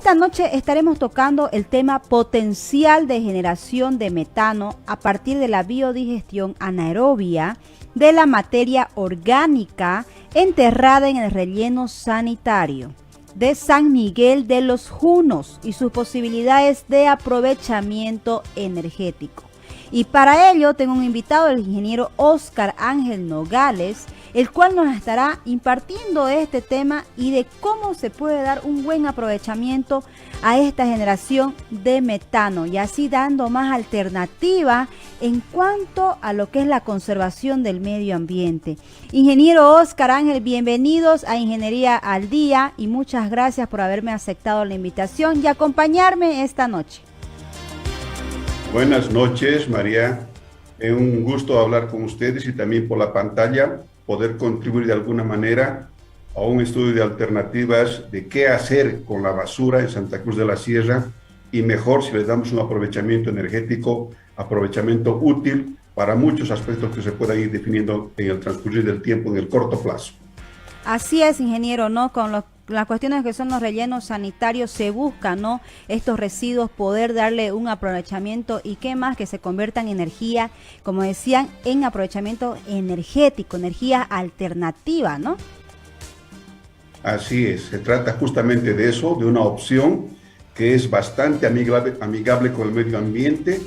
esta noche estaremos tocando el tema potencial de generación de metano a partir de la biodigestión anaerobia de la materia orgánica enterrada en el relleno sanitario de San Miguel de los Junos y sus posibilidades de aprovechamiento energético. Y para ello tengo un invitado, el ingeniero Óscar Ángel Nogales, el cual nos estará impartiendo este tema y de cómo se puede dar un buen aprovechamiento a esta generación de metano y así dando más alternativa en cuanto a lo que es la conservación del medio ambiente. Ingeniero Óscar Ángel, bienvenidos a Ingeniería al Día y muchas gracias por haberme aceptado la invitación y acompañarme esta noche. Buenas noches, María. Es un gusto hablar con ustedes y también por la pantalla poder contribuir de alguna manera a un estudio de alternativas de qué hacer con la basura en Santa Cruz de la Sierra y mejor si le damos un aprovechamiento energético, aprovechamiento útil para muchos aspectos que se puedan ir definiendo en el transcurrir del tiempo en el corto plazo. Así es, ingeniero, ¿no? Con las cuestiones que son los rellenos sanitarios se busca, ¿no? Estos residuos poder darle un aprovechamiento y qué más que se conviertan en energía, como decían, en aprovechamiento energético, energía alternativa, ¿no? Así es, se trata justamente de eso, de una opción que es bastante amigable con el medio ambiente.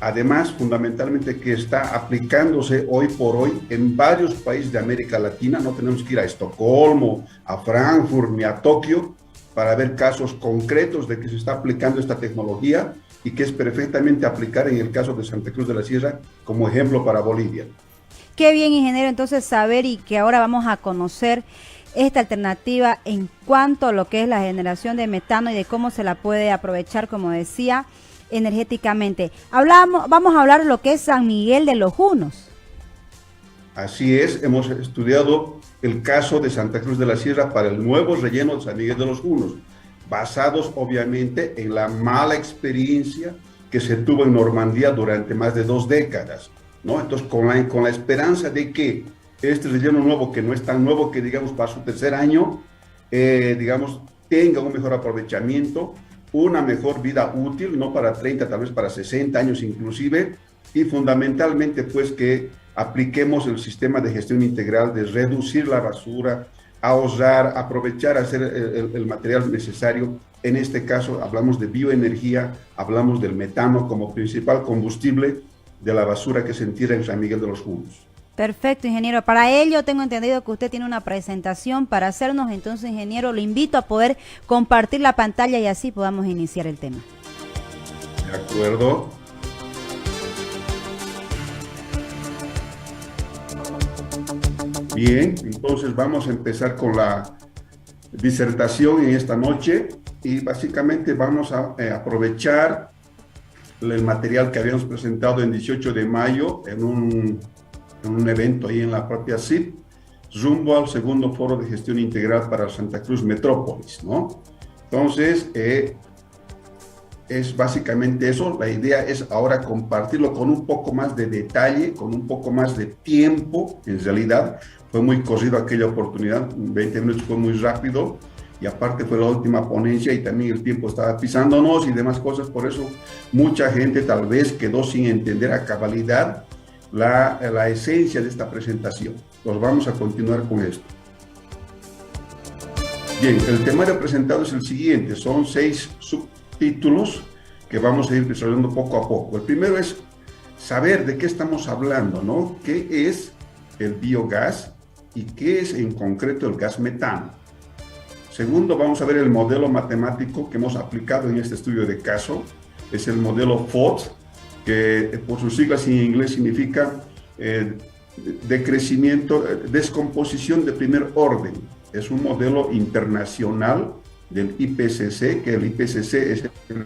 Además, fundamentalmente que está aplicándose hoy por hoy en varios países de América Latina. No tenemos que ir a Estocolmo, a Frankfurt ni a Tokio para ver casos concretos de que se está aplicando esta tecnología y que es perfectamente aplicar en el caso de Santa Cruz de la Sierra como ejemplo para Bolivia. Qué bien, ingeniero, entonces saber y que ahora vamos a conocer esta alternativa en cuanto a lo que es la generación de metano y de cómo se la puede aprovechar, como decía, energéticamente. Vamos a hablar de lo que es San Miguel de los Junos. Así es, hemos estudiado el caso de Santa Cruz de la Sierra para el nuevo relleno de San Miguel de los Junos, basados obviamente en la mala experiencia que se tuvo en Normandía durante más de 2 décadas, ¿no? Entonces, con la esperanza de que este relleno nuevo, que no es tan nuevo, que digamos para su tercer año, digamos, tenga un mejor aprovechamiento, una mejor vida útil, no para 30, tal vez para 60 años inclusive, y fundamentalmente pues que apliquemos el sistema de gestión integral de reducir la basura, ahorrar, aprovechar, hacer el material necesario. En este caso hablamos de bioenergía, hablamos del metano como principal combustible de la basura que se entierra en San Miguel de los Junos. Perfecto, ingeniero. Para ello tengo entendido que usted tiene una presentación para hacernos, entonces, ingeniero, lo invito a poder compartir la pantalla y así podamos iniciar el tema. De acuerdo. Bien, entonces vamos a empezar con la disertación en esta noche y básicamente vamos a aprovechar el material que habíamos presentado en 18 de mayo en un evento ahí en la propia CIP, rumbo al segundo foro de gestión integral para Santa Cruz Metrópolis, ¿no? Entonces, es básicamente eso. La idea es ahora compartirlo con un poco más de detalle, con un poco más de tiempo. En realidad, fue muy corrido aquella oportunidad, 20 minutos fue muy rápido, y aparte fue la última ponencia y también el tiempo estaba pisándonos y demás cosas, por eso mucha gente tal vez quedó sin entender a cabalidad la esencia de esta presentación. Pues vamos a continuar con esto. Bien, el temario presentado es el siguiente, son 6 subtítulos que vamos a ir desarrollando poco a poco. El primero es saber de qué estamos hablando, ¿no? ¿Qué es el biogás y qué es en concreto el gas metano? Segundo, vamos a ver el modelo matemático que hemos aplicado en este estudio de caso, es el modelo FOD, que por sus siglas en inglés significa descomposición de primer orden. Es un modelo internacional del IPCC, que el IPCC es el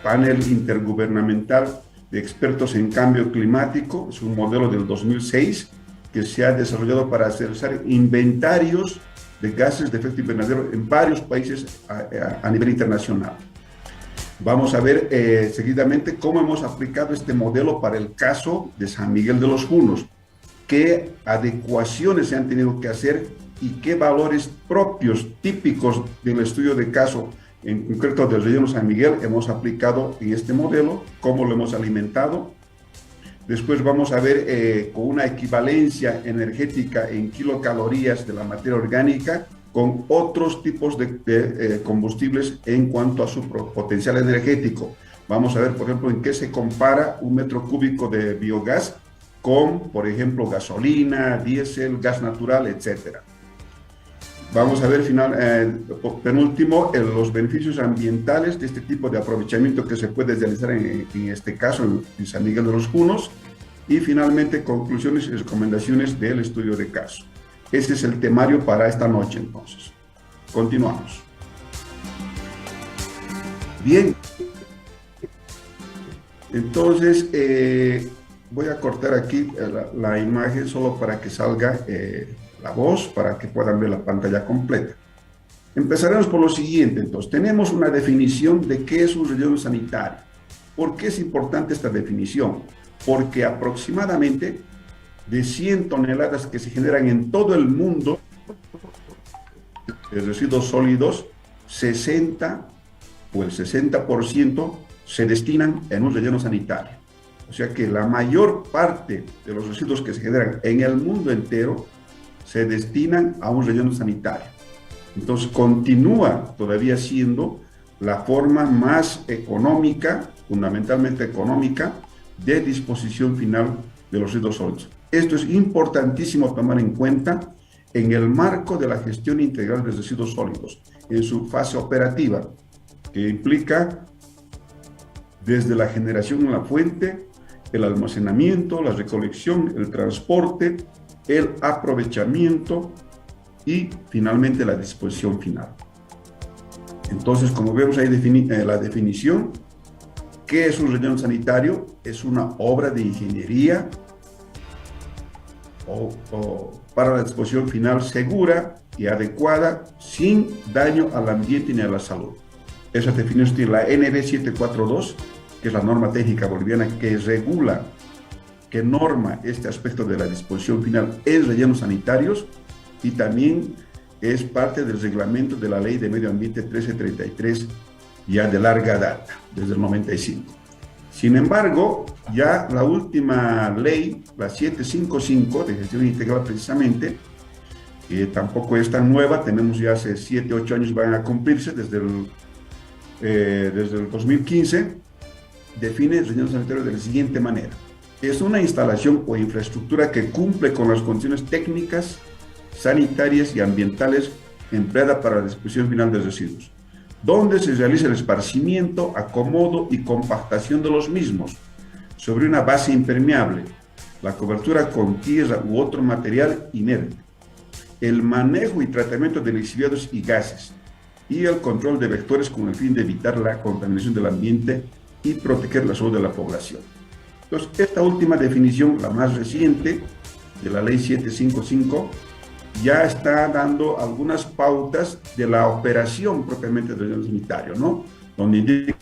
panel intergubernamental de expertos en cambio climático. Es un modelo del 2006 que se ha desarrollado para realizar inventarios de gases de efecto invernadero en varios países a nivel internacional. Vamos a ver seguidamente cómo hemos aplicado este modelo para el caso de San Miguel de los Junos, qué adecuaciones se han tenido que hacer y qué valores propios, típicos del estudio de caso, en concreto del relleno San Miguel, hemos aplicado en este modelo, cómo lo hemos alimentado. Después vamos a ver con una equivalencia energética en kilocalorías de la materia orgánica con otros tipos de combustibles en cuanto a su potencial energético. Vamos a ver, por ejemplo, en qué se compara un metro cúbico de biogás con, por ejemplo, gasolina, diésel, gas natural, etc. Vamos a ver penúltimo los beneficios ambientales de este tipo de aprovechamiento que se puede realizar en este caso en San Miguel de los Junos, y finalmente conclusiones y recomendaciones del estudio de caso. Ese es el temario para esta noche entonces. Continuamos. Bien, entonces voy a cortar aquí la imagen solo para que salga la voz, para que puedan ver la pantalla completa. Empezaremos por lo siguiente, entonces. Tenemos una definición de qué es un relleno sanitario. ¿Por qué es importante esta definición? Porque aproximadamente de 100 toneladas que se generan en todo el mundo de residuos sólidos, 60 o el 60% se destinan en un relleno sanitario. O sea que la mayor parte de los residuos que se generan en el mundo entero se destinan a un relleno sanitario. Entonces continúa todavía siendo la forma más económica, fundamentalmente económica, de disposición final de los residuos sólidos. Esto es importantísimo tomar en cuenta en el marco de la gestión integral de residuos sólidos, en su fase operativa, que implica desde la generación en la fuente, el almacenamiento, la recolección, el transporte, el aprovechamiento y finalmente la disposición final. Entonces, como vemos ahí la definición, ¿qué es un relleno sanitario? Es una obra de ingeniería para la disposición final segura y adecuada, sin daño al ambiente ni a la salud. Esa definición tiene la NB 742, que es la norma técnica boliviana que regula, que norma este aspecto de la disposición final en rellenos sanitarios, y también es parte del reglamento de la Ley de Medio Ambiente 1333, ya de larga data, desde el 95. Sin embargo, ya la última ley, la 755 de gestión integral precisamente, que tampoco es tan nueva, tenemos ya hace 7, 8 años, van a cumplirse desde el 2015, define el relleno sanitario de la siguiente manera. Es una instalación o infraestructura que cumple con las condiciones técnicas, sanitarias y ambientales empleada para la disposición final de residuos, donde se realiza el esparcimiento, acomodo y compactación de los mismos sobre una base impermeable, la cobertura con tierra u otro material inerte, el manejo y tratamiento de lixiviados y gases, y el control de vectores con el fin de evitar la contaminación del ambiente y proteger la salud de la población. Entonces, esta última definición, la más reciente, de la Ley 755, ya está dando algunas pautas de la operación propiamente del relleno sanitario, ¿no? Donde indica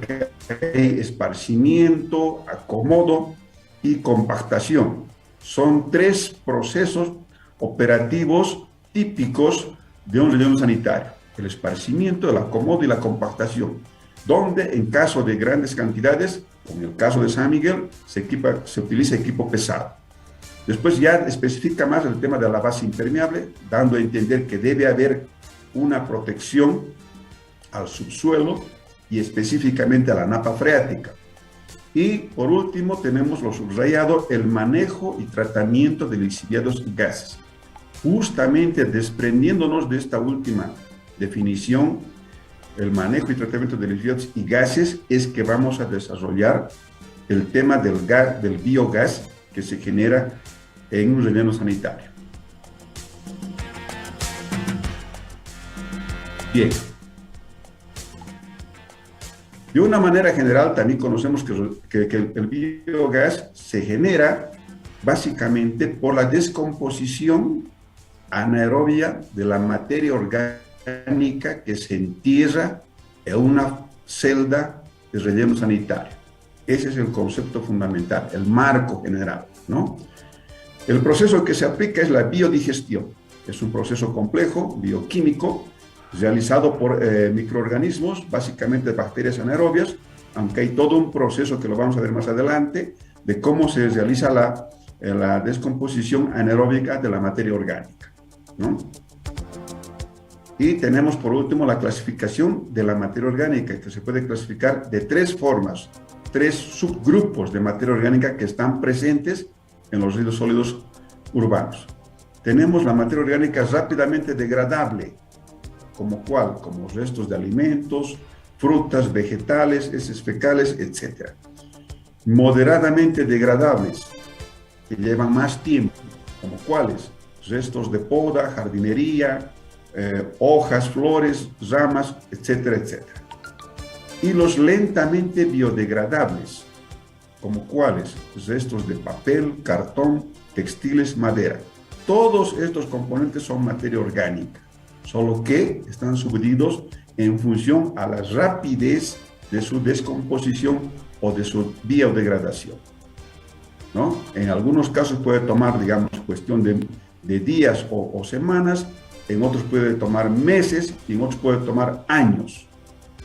que hay esparcimiento, acomodo y compactación. Son 3 procesos operativos típicos de un relleno sanitario: el esparcimiento, el acomodo y la compactación, donde en caso de grandes cantidades, como en el caso de San Miguel, se utiliza equipo pesado. Después ya especifica más el tema de la base impermeable, dando a entender que debe haber una protección al subsuelo y específicamente a la napa freática. Y por último tenemos lo subrayado, el manejo y tratamiento de lixiviados y gases. Justamente desprendiéndonos de esta última definición, el manejo y tratamiento de lixiviados y gases, es que vamos a desarrollar el tema del biogás que se genera en un relleno sanitario. Bien. De una manera general, también conocemos que el biogás se genera básicamente por la descomposición anaerobia de la materia orgánica que se entierra en una celda de relleno sanitario. Ese es el concepto fundamental, el marco general, ¿no? El proceso que se aplica es la biodigestión. Es un proceso complejo, bioquímico, realizado por microorganismos, básicamente bacterias anaerobias, aunque hay todo un proceso que lo vamos a ver más adelante, de cómo se realiza la descomposición anaeróbica de la materia orgánica, ¿no? Y tenemos por último la clasificación de la materia orgánica, que se puede clasificar de tres formas, tres subgrupos de materia orgánica que están presentes en los residuos sólidos urbanos. Tenemos la materia orgánica rápidamente degradable, ¿como cuál? Como restos de alimentos, frutas, vegetales, heces fecales, etc. Moderadamente degradables, que llevan más tiempo, ¿como cuáles? Restos de poda, jardinería, hojas, flores, ramas, etcétera, etcétera. Y los lentamente biodegradables, ¿como cuáles? Restos de papel, cartón, textiles, madera. Todos estos componentes son materia orgánica, solo que están subdivididos en función a la rapidez de su descomposición o de su biodegradación, ¿no? En algunos casos puede tomar, digamos, cuestión de días o semanas, en otros puede tomar meses y en otros puede tomar años,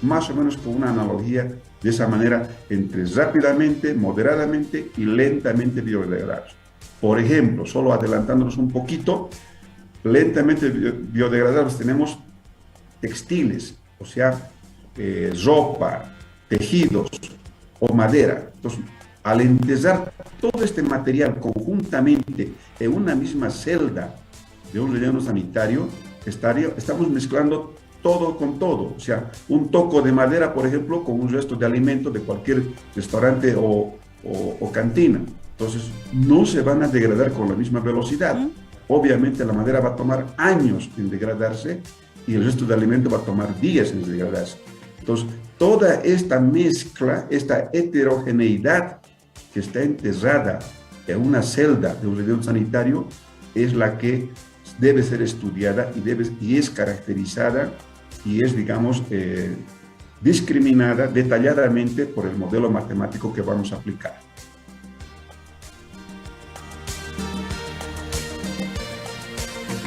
más o menos con una analogía de esa manera entre rápidamente, moderadamente y lentamente biodegradables. Por ejemplo, solo adelantándonos un poquito, lentamente biodegradables tenemos textiles, o sea, ropa, tejidos o madera. Entonces, al enterrar todo este material conjuntamente en una misma celda de un relleno sanitario, estamos mezclando todo con todo. O sea, un toco de madera, por ejemplo, con un resto de alimento de cualquier restaurante o cantina. Entonces, no se van a degradar con la misma velocidad. Obviamente, la madera va a tomar años en degradarse y el resto de alimento va a tomar días en degradarse. Entonces, toda esta mezcla, esta heterogeneidad que está enterrada en una celda de un relleno sanitario es la que debe ser estudiada y es caracterizada y es, digamos, discriminada detalladamente por el modelo matemático que vamos a aplicar.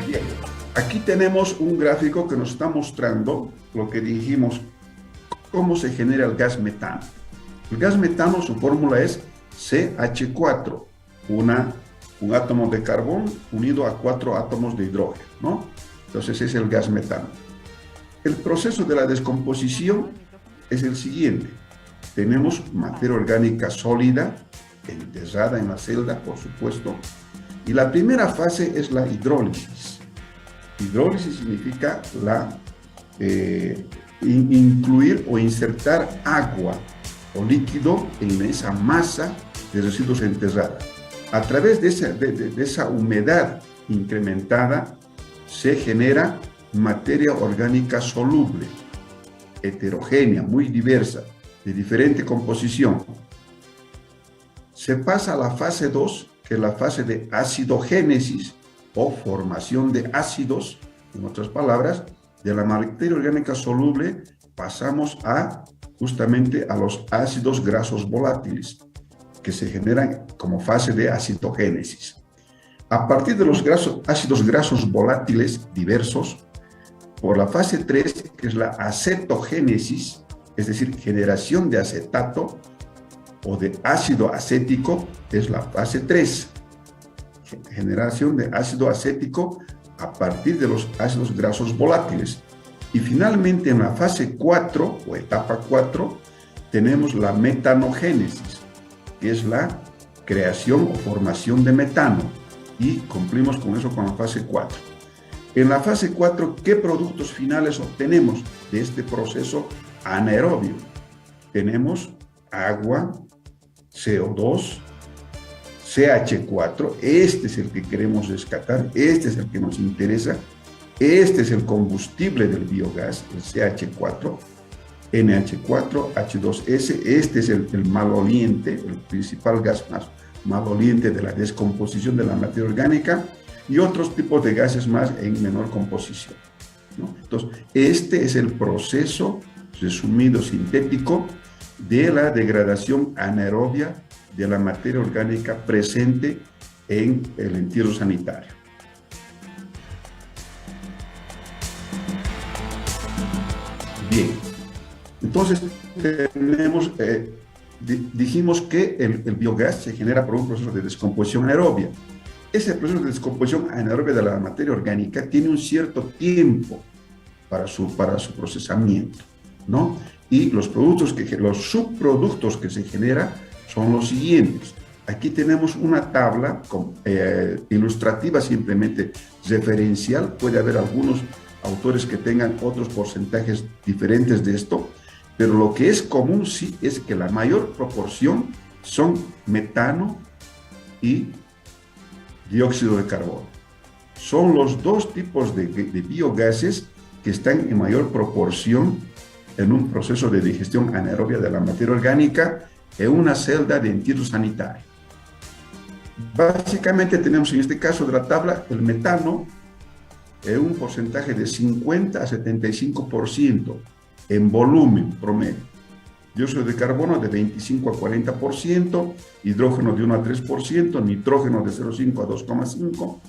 Bien, aquí tenemos un gráfico que nos está mostrando lo que dijimos, cómo se genera el gas metano. El gas metano, su fórmula es CH4, un átomo de carbón unido a 4 átomos de hidrógeno, ¿no? Entonces es el gas metano. El proceso de la descomposición es el siguiente. Tenemos materia orgánica sólida, enterrada en la celda, por supuesto, y la primera fase es la hidrólisis. Hidrólisis significa incluir o insertar agua o líquido en esa masa de residuos enterrada. A través de esa humedad incrementada se genera materia orgánica soluble, heterogénea, muy diversa, de diferente composición. Se pasa a la fase 2, que es la fase de acidogénesis o formación de ácidos. En otras palabras, de la materia orgánica soluble pasamos justamente a los ácidos grasos volátiles, que se generan como fase de acidogénesis. A partir de los ácidos grasos volátiles diversos, por la fase 3, que es la acetogénesis, es decir, generación de acetato o de ácido acético, es la fase 3. Generación de ácido acético a partir de los ácidos grasos volátiles. Y finalmente en la fase 4 o etapa 4 tenemos la metanogénesis, que es la creación o formación de metano, y cumplimos con eso con la fase 4. En la fase 4, ¿qué productos finales obtenemos de este proceso anaerobio? Tenemos agua, CO2, CH4, este es el que queremos rescatar, este es el que nos interesa, este es el combustible del biogás, el CH4, NH4, H2S, este es el maloliente, el principal gas más maloliente de la descomposición de la materia orgánica, y otros tipos de gases más en menor composición, ¿no? Entonces, este es el proceso resumido sintético de la degradación anaerobia de la materia orgánica presente en el entierro sanitario. Bien, entonces tenemos, dijimos que el biogás se genera por un proceso de descomposición anaerobia. Ese proceso de descomposición anaerobia de la materia orgánica tiene un cierto tiempo para su procesamiento, ¿no? Y los subproductos que se generan son los siguientes. Aquí tenemos una tabla ilustrativa, simplemente referencial. Puede haber algunos autores que tengan otros porcentajes diferentes de esto, pero lo que es común sí es que la mayor proporción son metano y dióxido de carbono. Son los dos tipos de biogases que están en mayor proporción en un proceso de digestión anaerobia de la materia orgánica en una celda de entierro sanitario. Básicamente tenemos en este caso de la tabla el metano en un porcentaje de 50 a 75% en volumen promedio. Dióxido de carbono de 25 a 40%, hidrógeno de 1 a 3%, nitrógeno de 0,5 a 2,5%,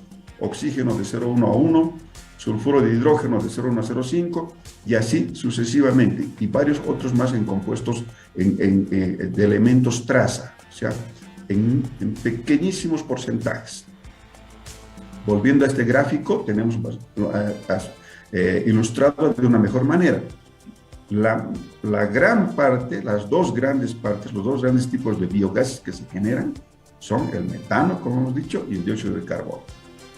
oxígeno de 0,1 a 1%, sulfuro de hidrógeno de 0,1 a 0,5 y así sucesivamente, y varios otros más en compuestos de elementos traza, o sea, en pequeñísimos porcentajes. Volviendo a este gráfico, tenemos ilustrado de una mejor manera. La gran parte, las dos grandes partes, los dos grandes tipos de biogases que se generan son el metano, como hemos dicho, y el dióxido de carbono.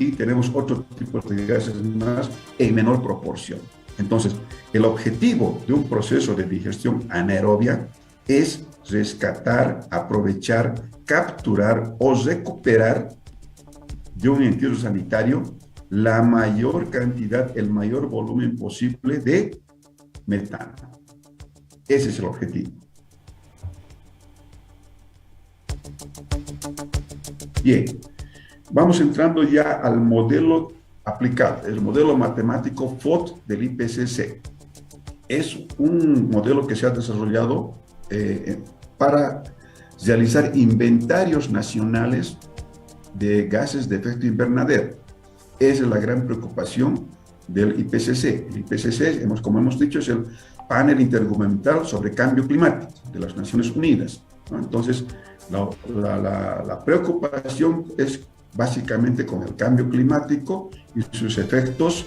Y tenemos otros tipos de gases más en menor proporción. Entonces, el objetivo de un proceso de digestión anaerobia es rescatar, aprovechar, capturar o recuperar de un entierro sanitario la mayor cantidad, el mayor volumen posible de metano. Ese es el objetivo. Bien, vamos entrando ya al modelo aplicado, el modelo matemático FOT del IPCC. Es un modelo que se ha desarrollado para realizar inventarios nacionales de gases de efecto invernadero. Esa es la gran preocupación del IPCC. El IPCC, como hemos dicho, es el panel intergubernamental sobre cambio climático de las Naciones Unidas, ¿no? Entonces, la preocupación es básicamente con el cambio climático y sus efectos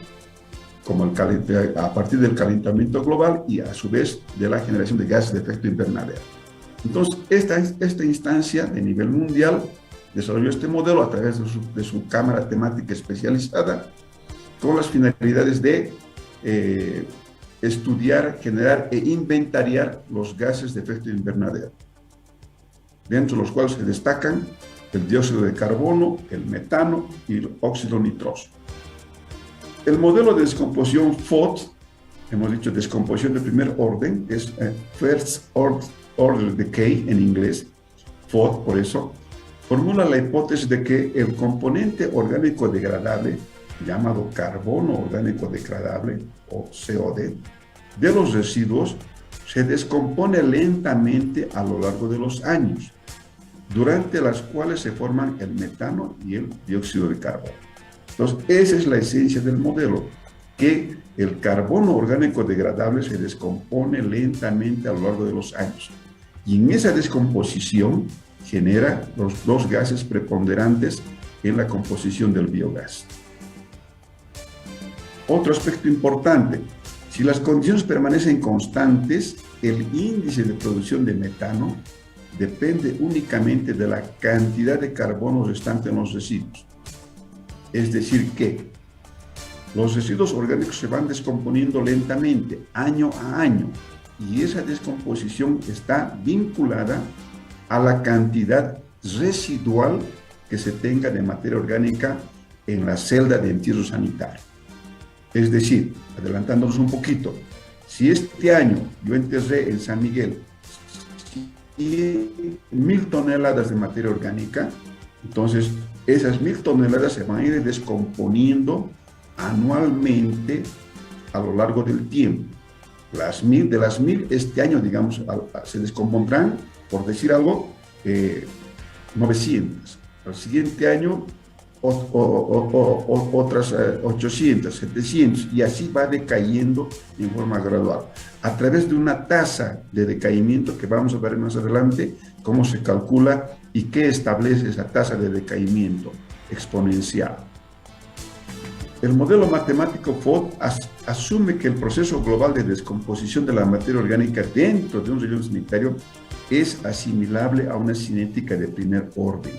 como a partir del calentamiento global y a su vez de la generación de gases de efecto invernadero. Entonces, esta instancia de nivel mundial desarrolló este modelo a través de su cámara temática especializada con las finalidades de estudiar, generar e inventariar los gases de efecto invernadero, dentro de los cuales se destacan el dióxido de carbono, el metano y el óxido nitroso. El modelo de descomposición FOD, hemos dicho descomposición de primer orden, es First Order Decay en inglés, FOD por eso, formula la hipótesis de que el componente orgánico degradable, llamado carbono orgánico degradable o COD, de los residuos se descompone lentamente a lo largo de los años, durante las cuales se forman el metano y el dióxido de carbono. Entonces, esa es la esencia del modelo, que el carbono orgánico degradable se descompone lentamente a lo largo de los años. Y en esa descomposición genera los dos gases preponderantes en la composición del biogás. Otro aspecto importante, si las condiciones permanecen constantes, el índice de producción de metano depende únicamente de la cantidad de carbono restante en los residuos. Es decir que los residuos orgánicos se van descomponiendo lentamente, año a año, y esa descomposición está vinculada a la cantidad residual que se tenga de materia orgánica en la celda de entierro sanitario. Es decir, adelantándonos un poquito, si este año yo enterré en San Miguel 1.000 toneladas de materia orgánica, entonces esas 1.000 toneladas se van a ir descomponiendo anualmente a lo largo del tiempo. De las 1.000 este año, digamos, se descompondrán, por decir algo, 900. Al siguiente año, otras 800, 700, y así va decayendo en forma gradual. A través de una tasa de decaimiento que vamos a ver más adelante, cómo se calcula y qué establece esa tasa de decaimiento exponencial. El modelo matemático FOD asume que el proceso global de descomposición de la materia orgánica dentro de un relleno sanitario es asimilable a una cinética de primer orden.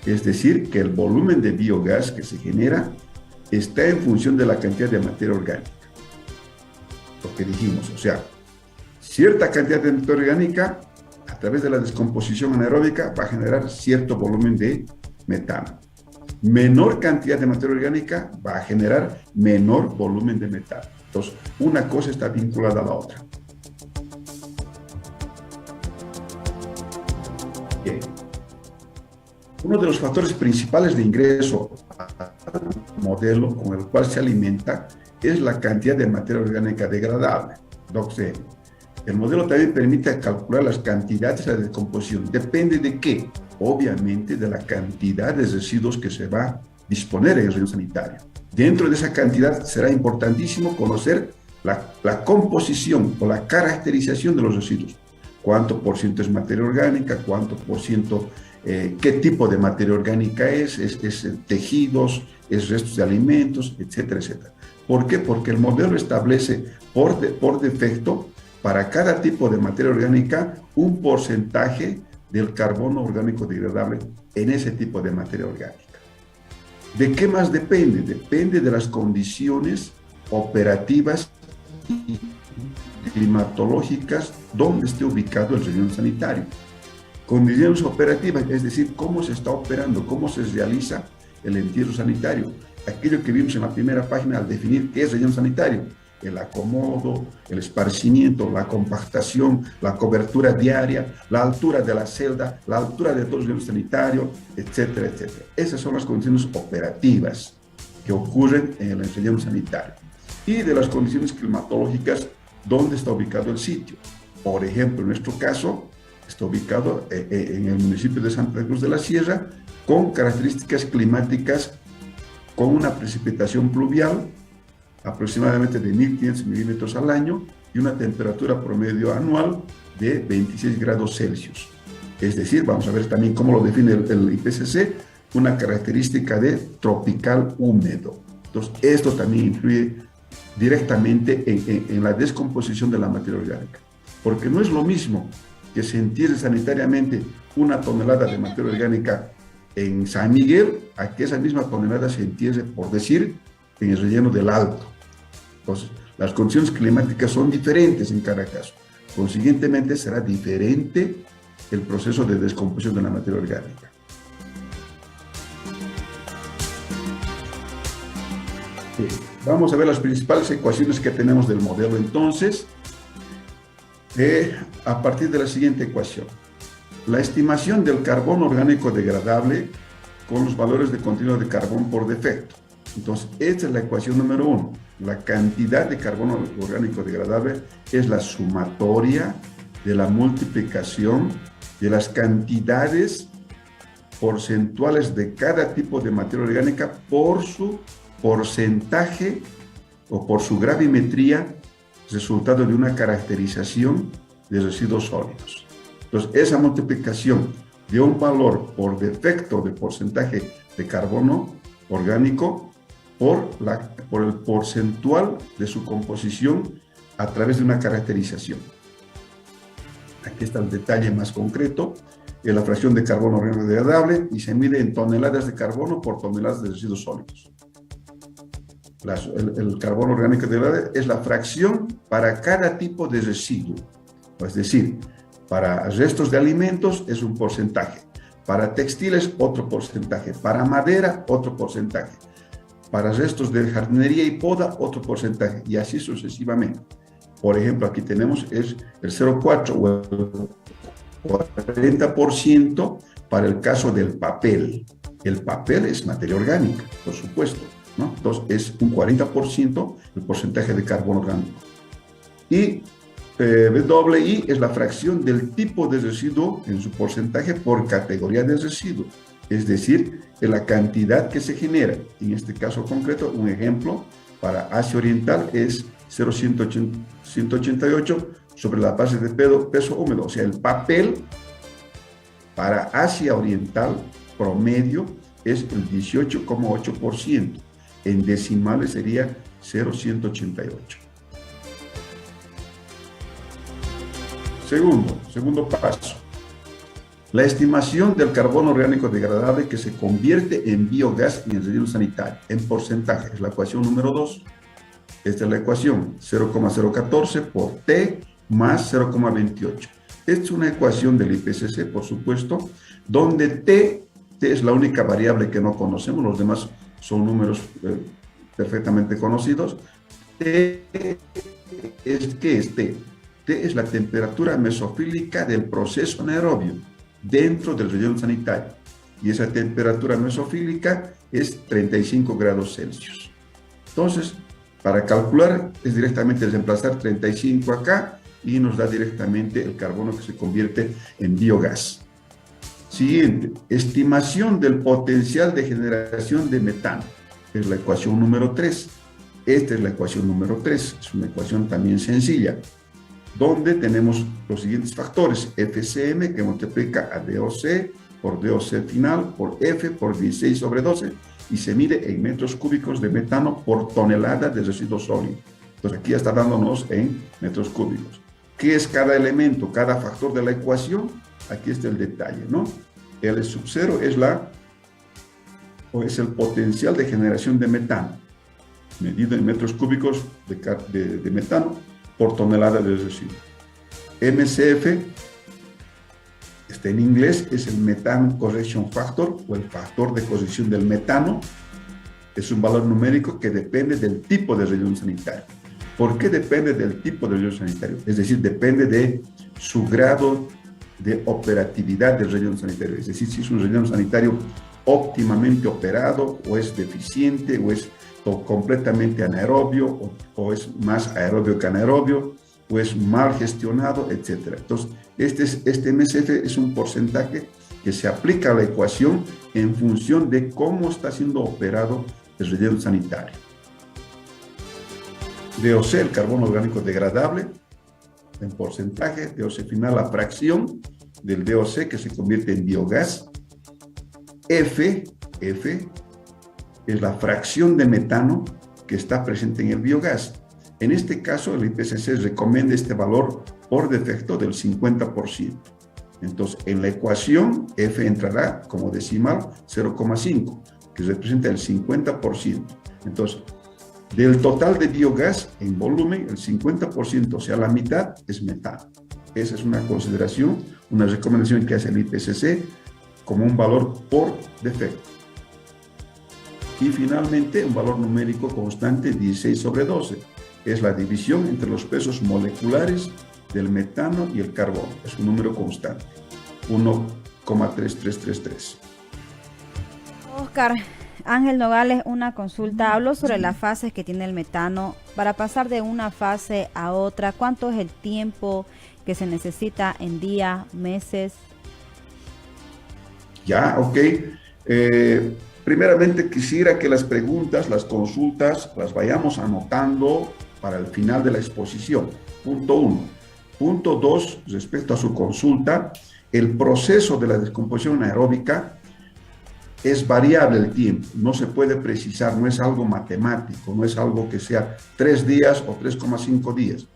Es decir, que el volumen de biogás que se genera está en función de la cantidad de materia orgánica. Lo que dijimos, o sea, cierta cantidad de materia orgánica a través de la descomposición anaeróbica va a generar cierto volumen de metano. Menor cantidad de materia orgánica va a generar menor volumen de metano. Entonces, una cosa está vinculada a la otra. Bien. Uno de los factores principales de ingreso al modelo con el cual se alimenta es la cantidad de materia orgánica degradable, DOX-M. El modelo también permite calcular las cantidades de descomposición. ¿Depende de qué? Obviamente de la cantidad de residuos que se va a disponer en el relleno sanitario. Dentro de esa cantidad será importantísimo conocer la composición o la caracterización de los residuos. ¿Cuánto por ciento es materia orgánica? ¿Cuánto por ciento, qué tipo de materia orgánica es tejidos, es restos de alimentos, etcétera, etcétera? ¿Por qué? Porque el modelo establece por defecto para cada tipo de materia orgánica un porcentaje del carbono orgánico degradable en ese tipo de materia orgánica. ¿De qué más depende? Depende de las condiciones operativas y climatológicas donde esté ubicado el relleno sanitario. Condiciones operativas, es decir, cómo se está operando, cómo se realiza el entierro sanitario. Aquello que vimos en la primera página al definir qué es relleno sanitario. El acomodo, el esparcimiento, la compactación, la cobertura diaria, la altura de la celda, la altura de todo el relleno sanitario, etcétera, etcétera. Esas son las condiciones operativas que ocurren en el relleno sanitario. Y de las condiciones climatológicas, ¿dónde está ubicado el sitio? Por ejemplo, en nuestro caso, está ubicado en el municipio de Santa Cruz de la Sierra, con características climáticas, con una precipitación pluvial aproximadamente de 1.500 milímetros al año y una temperatura promedio anual de 26 grados Celsius. Es decir, vamos a ver también cómo lo define el IPCC, una característica de tropical húmedo. Entonces, esto también influye directamente en la descomposición de la materia orgánica, porque no es lo mismo que se entierre sanitariamente una tonelada de materia orgánica en San Miguel a que esa misma tonelada se entierre, por decir, en el relleno del Alto. Entonces, las condiciones climáticas son diferentes en cada caso. Consiguientemente, será diferente el proceso de descomposición de la materia orgánica. Bien, vamos a ver las principales ecuaciones que tenemos del modelo entonces, a partir de la siguiente ecuación. La estimación del carbono orgánico degradable con los valores de contenido de carbón por defecto. Entonces, esta es la ecuación número 1. La cantidad de carbono orgánico degradable es la sumatoria de la multiplicación de las cantidades porcentuales de cada tipo de materia orgánica por su porcentaje o por su gravimetría, resultado de una caracterización de residuos sólidos. Entonces, esa multiplicación de un valor por defecto de porcentaje de carbono orgánico por el porcentual de su composición a través de una caracterización. Aquí está el detalle más concreto, en la fracción de carbono orgánico degradable, y se mide en toneladas de carbono por toneladas de residuos sólidos. El carbono orgánico degradable es la fracción para cada tipo de residuo. Es decir, para restos de alimentos es un porcentaje, para textiles otro porcentaje, para madera otro porcentaje, para restos de jardinería y poda otro porcentaje, y así sucesivamente. Por ejemplo, aquí tenemos el 0,4 o el 40% para el caso del papel. El papel es materia orgánica, por supuesto, ¿no? Entonces es un 40% el porcentaje de carbono orgánico. Y WI es la fracción del tipo de residuo en su porcentaje por categoría de residuo. es decir, en la cantidad que se genera. En este caso concreto, un ejemplo para Asia Oriental es 0,188 sobre la base de peso húmedo, o sea, el papel para Asia Oriental promedio es el 18,8%. En decimales sería 0,188. Segundo paso. La estimación del carbono orgánico degradable que se convierte en biogás en el relleno sanitario, en porcentaje. Es la ecuación número 2. Esta es la ecuación, 0,014 por T más 0,28. Esta es una ecuación del IPCC, por supuesto, donde T es la única variable que no conocemos, los demás son números perfectamente conocidos. T es, ¿qué es T? T es la temperatura mesofílica del proceso anaerobio dentro del relleno sanitario. Y esa temperatura mesofílica es 35 grados Celsius. Entonces, para calcular es directamente reemplazar 35 acá y nos da directamente el carbono que se convierte en biogás. Siguiente, estimación del potencial de generación de metano. Es la ecuación número 3. Esta es la ecuación número 3. Es una ecuación también sencilla, donde tenemos los siguientes factores. FCM, que multiplica a DOC por DOC final por F por 16 sobre 12 y se mide en metros cúbicos de metano por tonelada de residuo sólido. Entonces aquí ya está dándonos en metros cúbicos. ¿Qué es cada elemento, cada factor de la ecuación? Aquí está el detalle, ¿no? L sub 0 es el potencial de generación de metano, medido en metros cúbicos de metano por tonelada de residuo. MCF, está en inglés, es el Methane Correction Factor, o el factor de corrección del metano. Es un valor numérico que depende del tipo de relleno sanitario. ¿Por qué depende del tipo de relleno sanitario? Es decir, depende de su grado de operatividad del relleno sanitario. Es decir, si es un relleno sanitario óptimamente operado, o es deficiente, o es completamente anaerobio, o es más aerobio que anaerobio, o es mal gestionado, etc. Entonces, este MCF es un porcentaje que se aplica a la ecuación en función de cómo está siendo operado el relleno sanitario. DOC, el carbono orgánico degradable, en porcentaje. DOC final, la fracción del DOC que se convierte en biogás. F es la fracción de metano que está presente en el biogás. En este caso, el IPCC recomienda este valor por defecto del 50%. Entonces, en la ecuación, F entrará como decimal 0,5, que representa el 50%. Entonces, del total de biogás en volumen, el 50%, o sea, la mitad, es metano. Esa es una consideración, una recomendación que hace el IPCC como un valor por defecto. Y finalmente, un valor numérico constante, 16 sobre 12. Es la división entre los pesos moleculares del metano y el carbono. Es un número constante, 1,3333. Oscar, Ángel Nogales, una consulta. Hablo sobre las fases que tiene el metano. Para pasar de una fase a otra, ¿cuánto es el tiempo que se necesita en días, meses? Ya, ok. Primeramente quisiera que las preguntas, las consultas, las vayamos anotando para el final de la exposición. Punto 1. Punto 2, respecto a su consulta, el proceso de la descomposición anaeróbica es variable el tiempo, no se puede precisar, no es algo matemático, no es algo que sea 3 días o 3,5 días.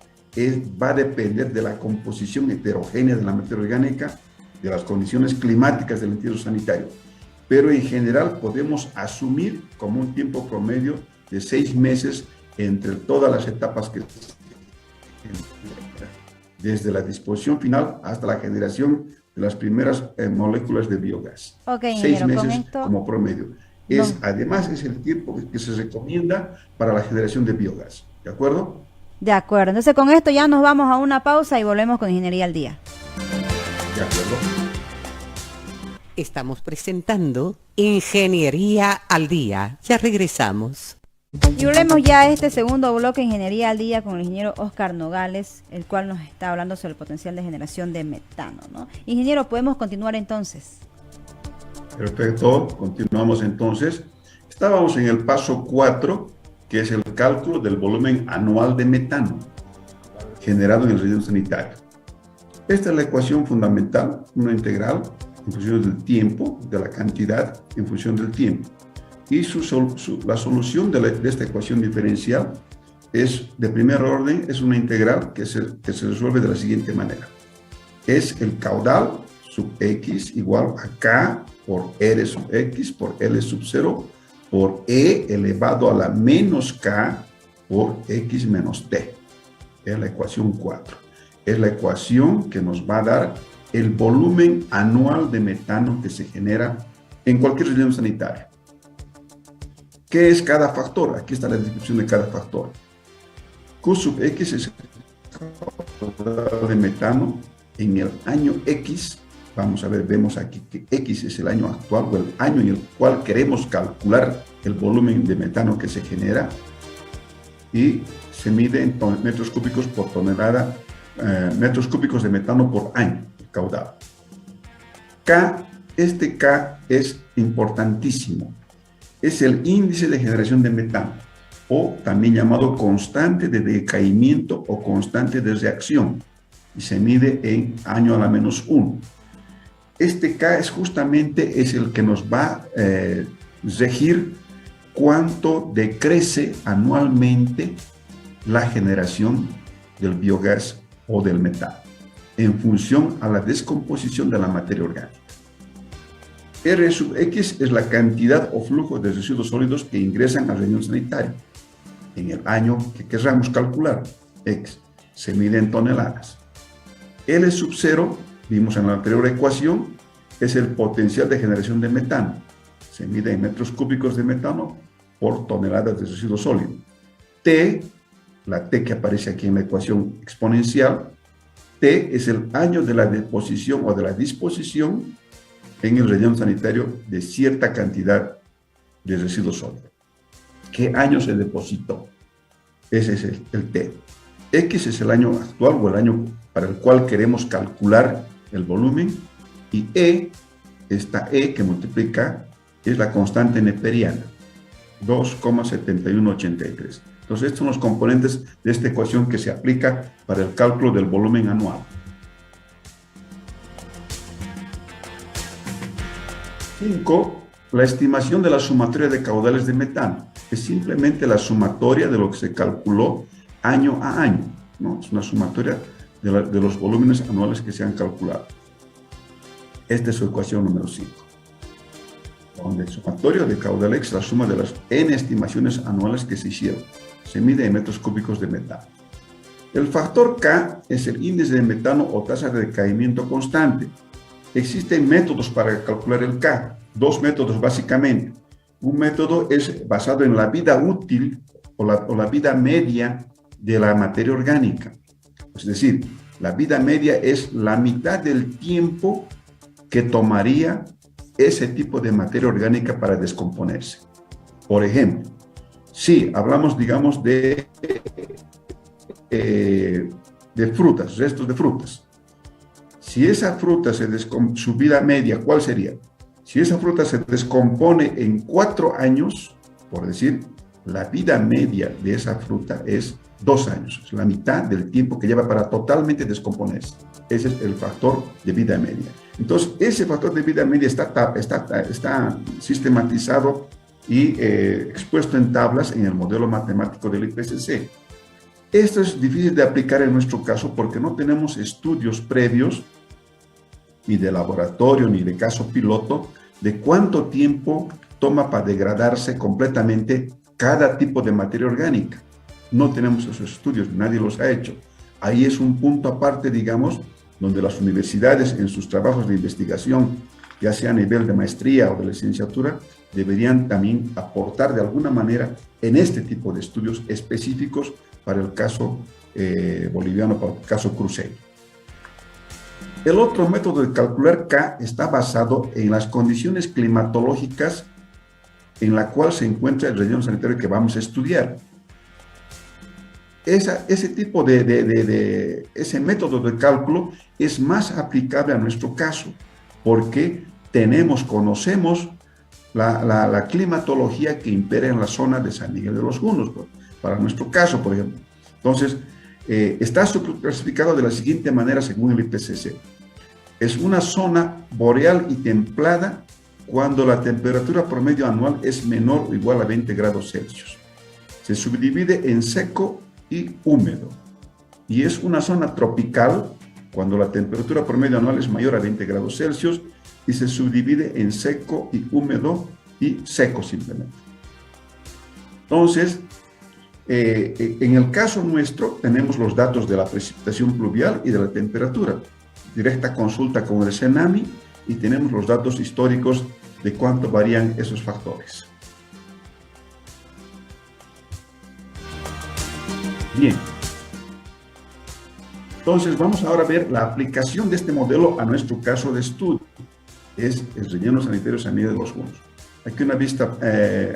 Va a depender de la composición heterogénea de la materia orgánica, de las condiciones climáticas del entorno sanitario. Pero en general podemos asumir como un tiempo promedio de 6 meses entre todas las etapas desde la disposición final hasta la generación de las primeras moléculas de biogás. Okay, 6 meses con esto, como promedio. Además, es el tiempo que se recomienda para la generación de biogás. ¿De acuerdo? De acuerdo. Entonces, con esto ya nos vamos a una pausa y volvemos con Ingeniería al Día. De acuerdo. Estamos presentando Ingeniería al Día. Ya regresamos. Y volvemos ya a este segundo bloque de Ingeniería al Día con el ingeniero Oscar Nogales, el cual nos está hablando sobre el potencial de generación de metano, ¿no? Ingeniero, ¿podemos continuar entonces? Perfecto, continuamos entonces. Estábamos en el paso 4, que es el cálculo del volumen anual de metano generado en el relleno sanitario. Esta es la ecuación fundamental, una integral en función del tiempo, de la cantidad en función del tiempo. Y la solución de esta ecuación diferencial es de primer orden, es una integral que se resuelve de la siguiente manera. Es el caudal sub x igual a k por r sub x por L sub 0 por e elevado a la menos k por x menos t. Es la ecuación 4. Es la ecuación que nos va a dar el volumen anual de metano que se genera en cualquier relleno sanitario. ¿Qué es cada factor? Aquí está la descripción de cada factor. Q sub x es el caudal de metano en el año X. Vamos a ver, vemos aquí que X es el año actual o el año en el cual queremos calcular el volumen de metano que se genera y se mide en metros cúbicos por tonelada, metros cúbicos de metano por año, el caudal. K, este K es importantísimo. Es el índice de generación de metano, o también llamado constante de decaimiento o constante de reacción, y se mide en año a la menos 1. Este K es justamente el que nos va a regir cuánto decrece anualmente la generación del biogás o del metano en función a la descomposición de la materia orgánica. R sub X es la cantidad o flujo de residuos sólidos que ingresan al relleno sanitario en el año que queramos calcular. X se mide en toneladas. L sub 0, vimos en la anterior ecuación, es el potencial de generación de metano. Se mide en metros cúbicos de metano por toneladas de residuo sólido. T, la T que aparece aquí en la ecuación exponencial, T es el año de la deposición o de la disposición en el relleno sanitario de cierta cantidad de residuo sólido. ¿Qué año se depositó? Ese es el T. X es el año actual o el año para el cual queremos calcular el volumen, y E, esta E que multiplica, es la constante neperiana, 2,7183. Entonces, estos son los componentes de esta ecuación que se aplica para el cálculo del volumen anual. 5. La estimación de la sumatoria de caudales de metano. Es simplemente la sumatoria de lo que se calculó año a año, ¿no? Es una sumatoria de los volúmenes anuales que se han calculado. Esta es su ecuación número 5. Donde el sumatorio de caudal X es la suma de las n estimaciones anuales que se hicieron. Se mide en metros cúbicos de metano. El factor K es el índice de metano o tasa de decaimiento constante. Existen métodos para calcular el K. Dos métodos básicamente. Un método es basado en la vida útil o la vida media de la materia orgánica. Es decir, la vida media es la mitad del tiempo que tomaría ese tipo de materia orgánica para descomponerse. Por ejemplo, si hablamos, digamos, de frutas, restos de frutas. Si esa fruta su vida media, ¿cuál sería? Si esa fruta se descompone en 4 años, por decir, la vida media de esa fruta es 2 años, es la mitad del tiempo que lleva para totalmente descomponerse. Ese es el factor de vida media. Entonces, ese factor de vida media está sistematizado y expuesto en tablas en el modelo matemático del IPCC. Esto es difícil de aplicar en nuestro caso porque no tenemos estudios previos ni de laboratorio ni de caso piloto de cuánto tiempo toma para degradarse completamente cada tipo de materia orgánica. No tenemos esos estudios, nadie los ha hecho. Ahí es un punto aparte, digamos, donde las universidades en sus trabajos de investigación, ya sea a nivel de maestría o de licenciatura, deberían también aportar de alguna manera en este tipo de estudios específicos para el caso boliviano, para el caso cruceño. El otro método de calcular K está basado en las condiciones climatológicas en la cual se encuentra el relleno sanitario que vamos a estudiar. Ese método de cálculo es más aplicable a nuestro caso, porque conocemos la climatología que impera en la zona de San Miguel de los Junos, para nuestro caso, por ejemplo. Entonces, está clasificado de la siguiente manera según el IPCC. Es una zona boreal y templada cuando la temperatura promedio anual es menor o igual a 20 grados Celsius. Se subdivide en seco y húmedo. Y es una zona tropical cuando la temperatura promedio anual es mayor a 20 grados Celsius y se subdivide en seco y húmedo y seco simplemente. Entonces, en el caso nuestro tenemos los datos de la precipitación pluvial y de la temperatura. Directa consulta con el CENAMI y tenemos los datos históricos de cuánto varían esos factores. Bien. Entonces vamos ahora a ver la aplicación de este modelo a nuestro caso de estudio. Es el relleno sanitario San Miguel de los Junos. Aquí una vista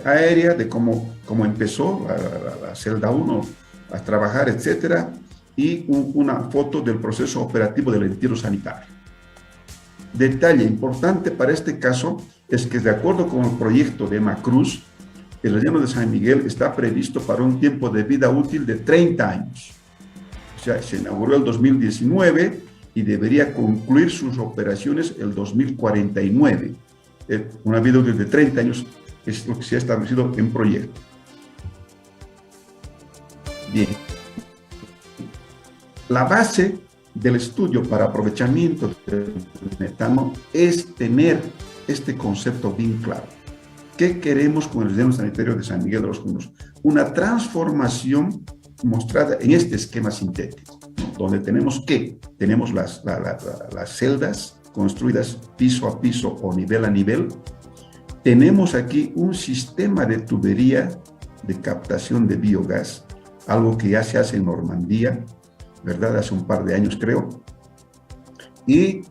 aérea de cómo empezó la celda 1 a trabajar, etcétera, y una foto del proceso operativo del entierro sanitario. Detalle importante para este caso es que de acuerdo con el proyecto de Macruz, el relleno de San Miguel está previsto para un tiempo de vida útil de 30 años. O sea, se inauguró el 2019 y debería concluir sus operaciones el 2049. Una vida útil de 30 años es lo que se ha establecido en proyecto. Bien. La base del estudio para aprovechamiento del metano es tener este concepto bien claro. ¿Qué queremos con el relleno sanitario de San Miguel de los Junos? Una transformación mostrada en este esquema sintético, donde tenemos las celdas construidas piso a piso o nivel a nivel. Tenemos aquí un sistema de tubería de captación de biogás, algo que ya se hace en Normandía, ¿verdad? Hace un par de años creo. Y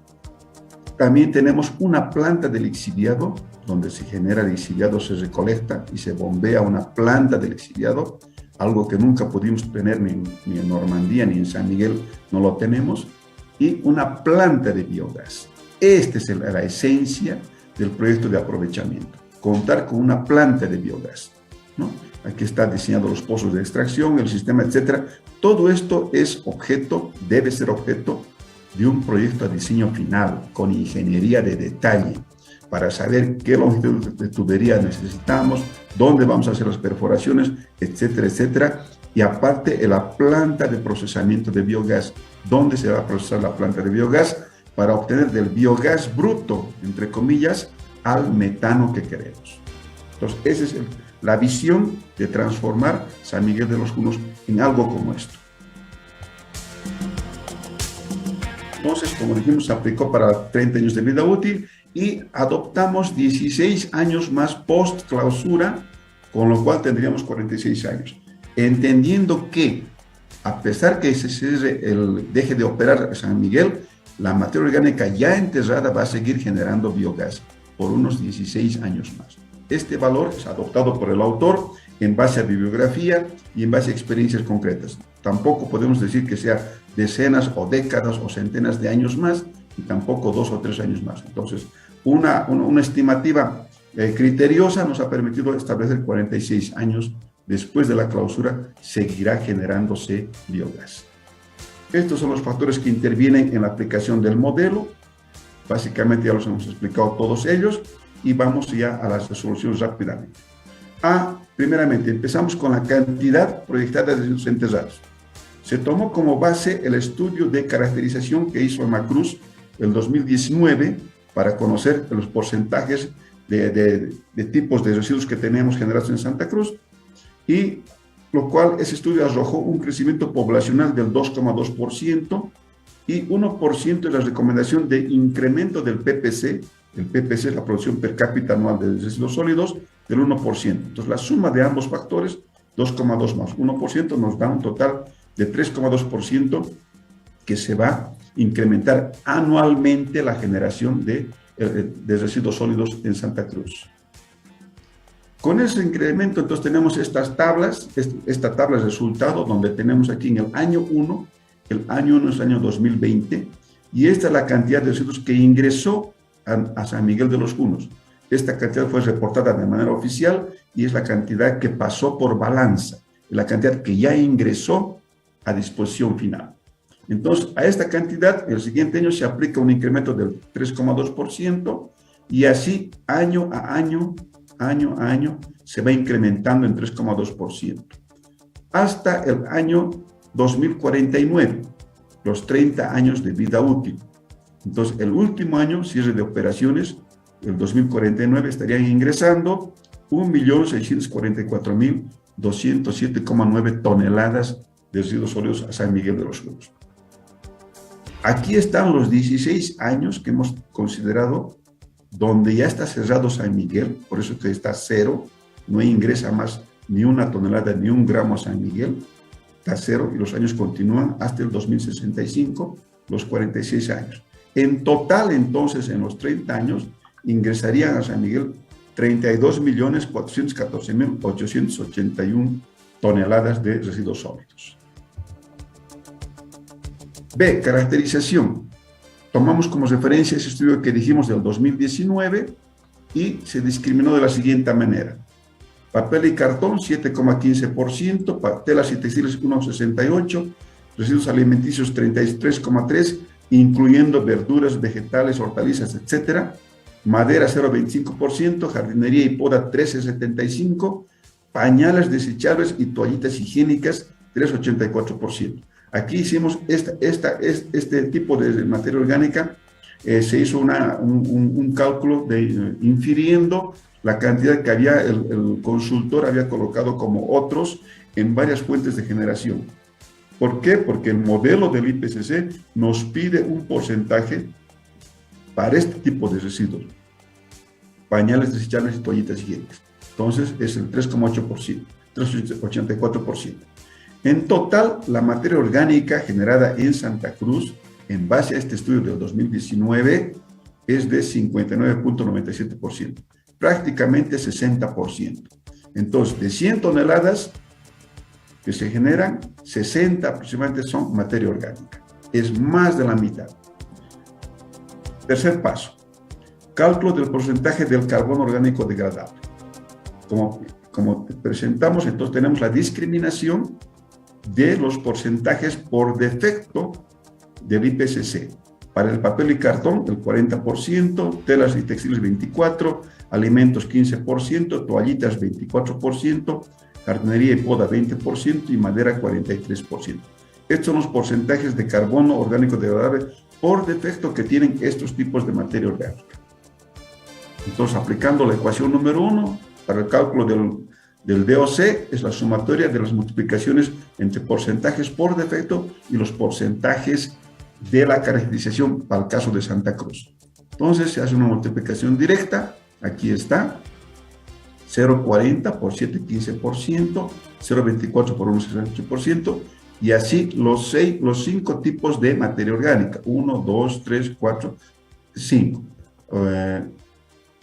también tenemos una planta de lixiviado, donde se genera lixiviado, se recolecta y se bombea una planta de lixiviado, algo que nunca pudimos tener ni en Normandía ni en San Miguel, no lo tenemos, y una planta de biogás. Esta es la esencia del proyecto de aprovechamiento, contar con una planta de biogás, ¿no? Aquí está diseñado los pozos de extracción, el sistema, etcétera. Todo esto es objeto, debe ser objeto de un proyecto de diseño final, con ingeniería de detalle, para saber qué longitud de tubería necesitamos, dónde vamos a hacer las perforaciones, etcétera, etcétera. Y aparte, la planta de procesamiento de biogás, dónde se va a procesar la planta de biogás para obtener del biogás bruto, entre comillas, al metano que queremos. Entonces, esa es la visión de transformar San Miguel de los Junos en algo como esto. Entonces, como dijimos, se aplicó para 30 años de vida útil y adoptamos 16 años más post clausura, con lo cual tendríamos 46 años. Entendiendo que, a pesar que deje de operar San Miguel, la materia orgánica ya enterrada va a seguir generando biogás por unos 16 años más. Este valor es adoptado por el autor en base a bibliografía y en base a experiencias concretas. Tampoco podemos decir que sea decenas o décadas o centenas de años más, y tampoco 2 o 3 años más. Entonces, una estimativa criteriosa nos ha permitido establecer 46 años después de la clausura, seguirá generándose biogás. Estos son los factores que intervienen en la aplicación del modelo. Básicamente ya los hemos explicado todos ellos y vamos ya a las resoluciones rápidamente. Primeramente, empezamos con la cantidad proyectada de residuos enterrados. Se tomó como base el estudio de caracterización que hizo Macruz el 2019 para conocer los porcentajes de tipos de residuos que tenemos generados en Santa Cruz, y lo cual ese estudio arrojó un crecimiento poblacional del 2,2% y 1% de la recomendación de incremento del PPC. El PPC es la producción per cápita anual de residuos sólidos, del 1%. Entonces, la suma de ambos factores, 2,2 más 1%, nos da un total de 3,2% que se va a incrementar anualmente la generación de residuos sólidos en Santa Cruz. Con ese incremento, entonces, tenemos estas tablas, esta tabla de resultado, donde tenemos aquí en el año 1 es el año 2020, y esta es la cantidad de residuos que ingresó a San Miguel de los Junos. Esta cantidad fue reportada de manera oficial y es la cantidad que pasó por balanza, la cantidad que ya ingresó a disposición final. Entonces, a esta cantidad, el siguiente año se aplica un incremento del 3,2% y así año a año, se va incrementando en 3,2%. Hasta el año 2049, los 30 años de vida útil. Entonces, el último año, cierre de operaciones, el 2049, estarían ingresando 1.644.207,9 toneladas de residuos sólidos a San Miguel de los Junos. Aquí están los 16 años que hemos considerado donde ya está cerrado San Miguel, por eso que está cero, no ingresa más ni una tonelada ni un gramo a San Miguel, está cero y los años continúan hasta el 2065, los 46 años. En total, entonces, en los 30 años, ingresarían a San Miguel 32.414.881 toneladas de residuos sólidos. B. Caracterización. Tomamos como referencia ese estudio que dijimos del 2019 y se discriminó de la siguiente manera. Papel y cartón 7,15%, telas y textiles 1,68%, residuos alimenticios 33,3%, incluyendo verduras, vegetales, hortalizas, etc. Madera 0,25%, jardinería y poda 13,75%, pañales desechables y toallitas higiénicas 3,84%. Aquí hicimos este tipo de materia orgánica, se hizo un cálculo infiriendo la cantidad que había, el consultor había colocado como otros en varias fuentes de generación. ¿Por qué? Porque el modelo del IPCC nos pide un porcentaje para este tipo de residuos, pañales desechables y toallitas higiénicas. Entonces es el 3,8%, 3,84%. En total, la materia orgánica generada en Santa Cruz, en base a este estudio del 2019, es de 59,97%, prácticamente 60%. Entonces, de 100 toneladas que se generan, 60 aproximadamente son materia orgánica. Es más de la mitad. Tercer paso, cálculo del porcentaje del carbono orgánico degradable. Como presentamos, entonces tenemos la discriminación de los porcentajes por defecto del IPCC. Para el papel y cartón, el 40%, telas y textiles 24%, alimentos 15%, toallitas 24%, jardinería y poda 20% y madera 43%. Estos son los porcentajes de carbono orgánico degradable por defecto que tienen estos tipos de materia orgánica. Entonces, aplicando la ecuación número 1 para el cálculo del DOC, es la sumatoria de las multiplicaciones entre porcentajes por defecto y los porcentajes de la caracterización para el caso de Santa Cruz. Entonces se hace una multiplicación directa, aquí está, 0,40 por 7,15%, 0,24 por 1,68%, y así los 5 tipos de materia orgánica, 1, 2, 3, 4, 5.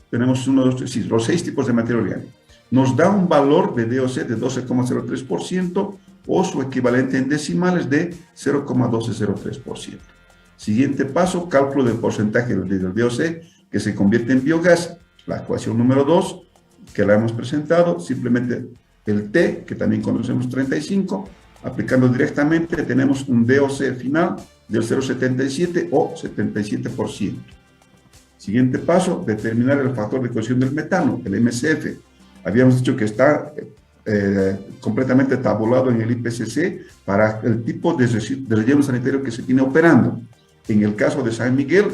Tenemos los 6 tipos de materia orgánica. Nos da un valor de DOC de 12,03% o su equivalente en decimales de 0,1203%. Siguiente paso, cálculo del porcentaje del DOC que se convierte en biogás. La ecuación número 2, que la hemos presentado, simplemente el T, que también conocemos 35, aplicando directamente tenemos un DOC final del 0,77 o 77%. Siguiente paso, determinar el factor de cohesión del metano, el MCF. Habíamos dicho que está completamente tabulado en el IPCC para el tipo de relleno sanitario que se tiene operando. En el caso de San Miguel,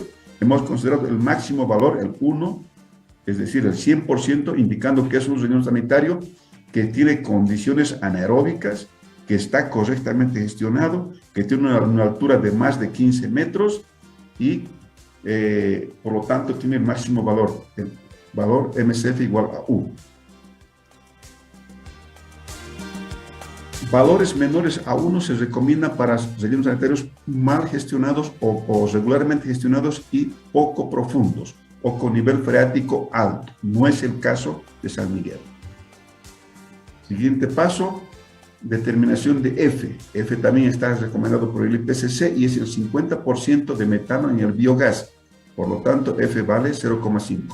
hemos considerado el máximo valor, el 1, es decir, el 100%, indicando que es un relleno sanitario que tiene condiciones anaeróbicas, que está correctamente gestionado, que tiene una altura de más de 15 metros y, por lo tanto, tiene el máximo valor, el valor MCF igual a U. Valores menores a 1 se recomiendan para rellenos sanitarios mal gestionados o regularmente gestionados y poco profundos o con nivel freático alto. No es el caso de San Miguel. Siguiente paso, determinación de F. F también está recomendado por el IPCC y es el 50% de metano en el biogás. Por lo tanto, F vale 0,5.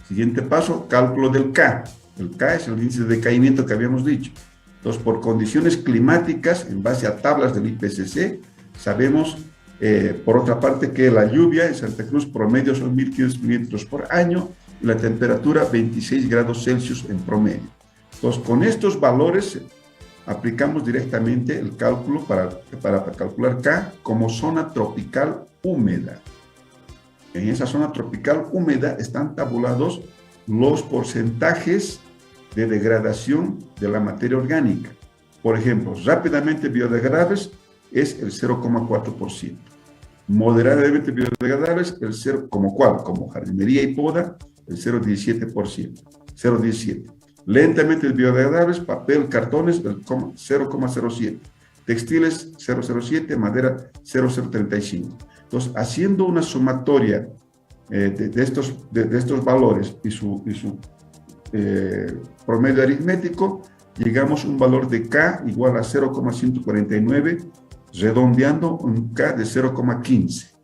Siguiente paso, cálculo del K. El K es el índice de decaimiento que habíamos dicho. Entonces, por condiciones climáticas, en base a tablas del IPCC, sabemos, por otra parte, que la lluvia en Santa Cruz promedio son 1.500 milímetros por año y la temperatura 26 grados Celsius en promedio. Entonces, con estos valores aplicamos directamente el cálculo para calcular K como zona tropical húmeda. En esa zona tropical húmeda están tabulados los porcentajes de degradación de la materia orgánica. Por ejemplo, rápidamente biodegradables es el 0,4%. Moderadamente biodegradables, el 0, como cuál, como jardinería y poda, el 0,17%, 0,17. Lentamente biodegradables, papel, cartones, el 0,07. Textiles, 0,07, madera, 0,035. Entonces, haciendo una sumatoria de estos valores y su promedio aritmético, llegamos a un valor de K igual a 0,149, redondeando un K de 0,15.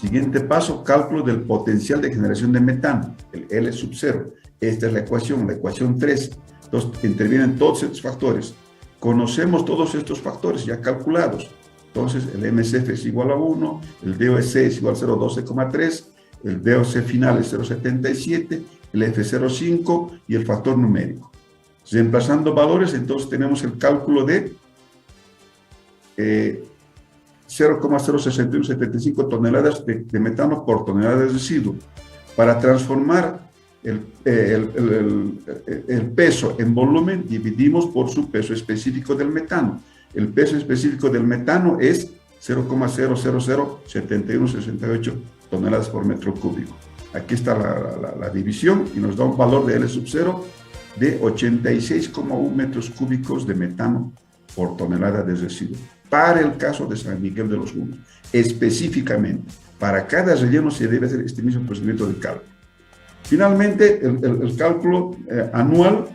Siguiente paso, cálculo del potencial de generación de metano, el L sub 0. Esta es la ecuación 3. Entonces, intervienen todos estos factores. Conocemos todos estos factores ya calculados. Entonces, el MCF es igual a 1, el DOC es igual a 0,12,3, el DOC final es 0,77, el F0,5 y el factor numérico. Reemplazando valores, entonces tenemos el cálculo de 0,06175 toneladas de metano por tonelada de residuo. Para transformar el peso en volumen, dividimos por su peso específico del metano. El peso específico del metano es 0,0007168 toneladas por metro cúbico. Aquí está la división y nos da un valor de L sub 0 de 86,1 metros cúbicos de metano por tonelada de residuo. Para el caso de San Miguel de los Humos, específicamente, para cada relleno se debe hacer este mismo procedimiento de cálculo. Finalmente, el cálculo anual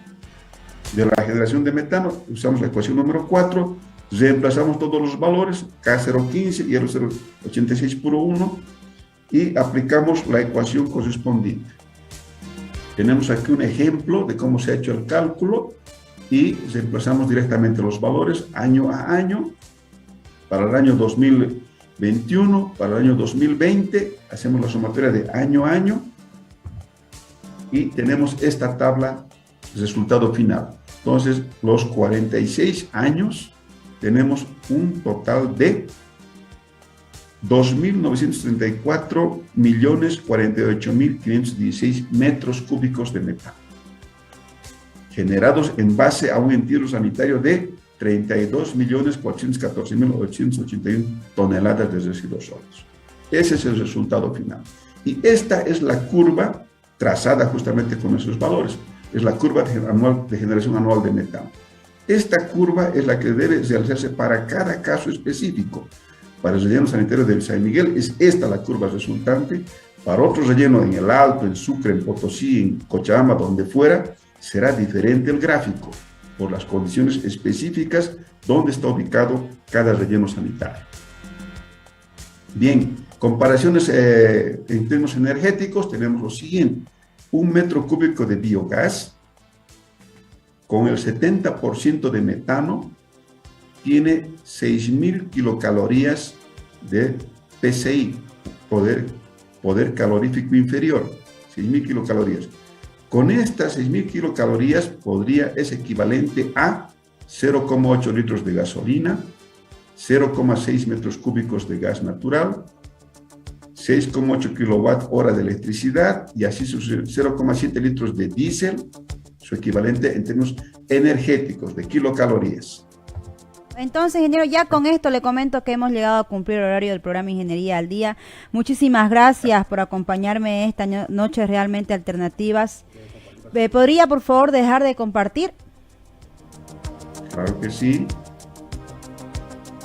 de la generación de metano, usamos la ecuación número 4, reemplazamos todos los valores, K015 y R086 por 1, y aplicamos la ecuación correspondiente. Tenemos aquí un ejemplo de cómo se ha hecho el cálculo y reemplazamos directamente los valores año a año. Para el año 2021, para el año 2020, hacemos la sumatoria de año a año y tenemos esta tabla, resultado final. Entonces, los 46 años tenemos un total de 2.934.048.516 metros cúbicos de metano, generados en base a un entierro sanitario de 32.414.881 toneladas de residuos sólidos. Ese es el resultado final. Y esta es la curva trazada justamente con esos valores. Es la curva de generación anual de metano. Esta curva es la que debe realizarse para cada caso específico. Para el relleno sanitario del San Miguel es esta la curva resultante. Para otro relleno en el Alto, en Sucre, en Potosí, en Cochabamba, donde fuera, será diferente el gráfico por las condiciones específicas donde está ubicado cada relleno sanitario. Bien, comparaciones en términos energéticos, tenemos lo siguiente. Un metro cúbico de biogás con el 70% de metano tiene 6.000 kilocalorías de PCI, poder calorífico inferior, 6.000 kilocalorías. Con estas 6.000 kilocalorías es equivalente a 0,8 litros de gasolina, 0,6 metros cúbicos de gas natural, 6,8 kilowatt-hora de electricidad y así 0,7 litros de diésel, su equivalente en términos energéticos de kilocalorías. Entonces, ingeniero, ya con esto le comento que hemos llegado a cumplir el horario del programa Ingeniería al Día. Muchísimas gracias por acompañarme esta noche realmente alternativas. ¿Podría, por favor, dejar de compartir? Claro que sí.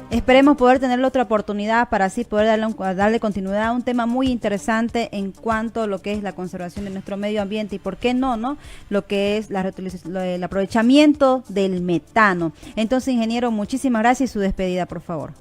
Esperemos poder tener otra oportunidad para así poder darle continuidad a un tema muy interesante en cuanto a lo que es la conservación de nuestro medio ambiente y por qué no, lo que es el aprovechamiento del metano. Entonces, ingeniero, muchísimas gracias y su despedida, por favor.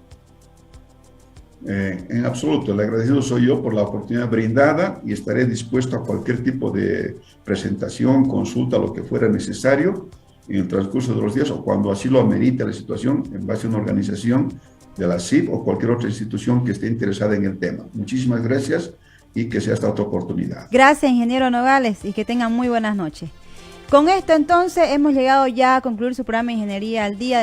En absoluto, el agradecido soy yo por la oportunidad brindada y estaré dispuesto a cualquier tipo de presentación, consulta, lo que fuera necesario en el transcurso de los días o cuando así lo amerite la situación en base a una organización de la CIP o cualquier otra institución que esté interesada en el tema. Muchísimas gracias y que sea esta otra oportunidad. Gracias, ingeniero Nogales, y que tengan muy buenas noches. Con esto entonces hemos llegado ya a concluir su programa de Ingeniería al Día.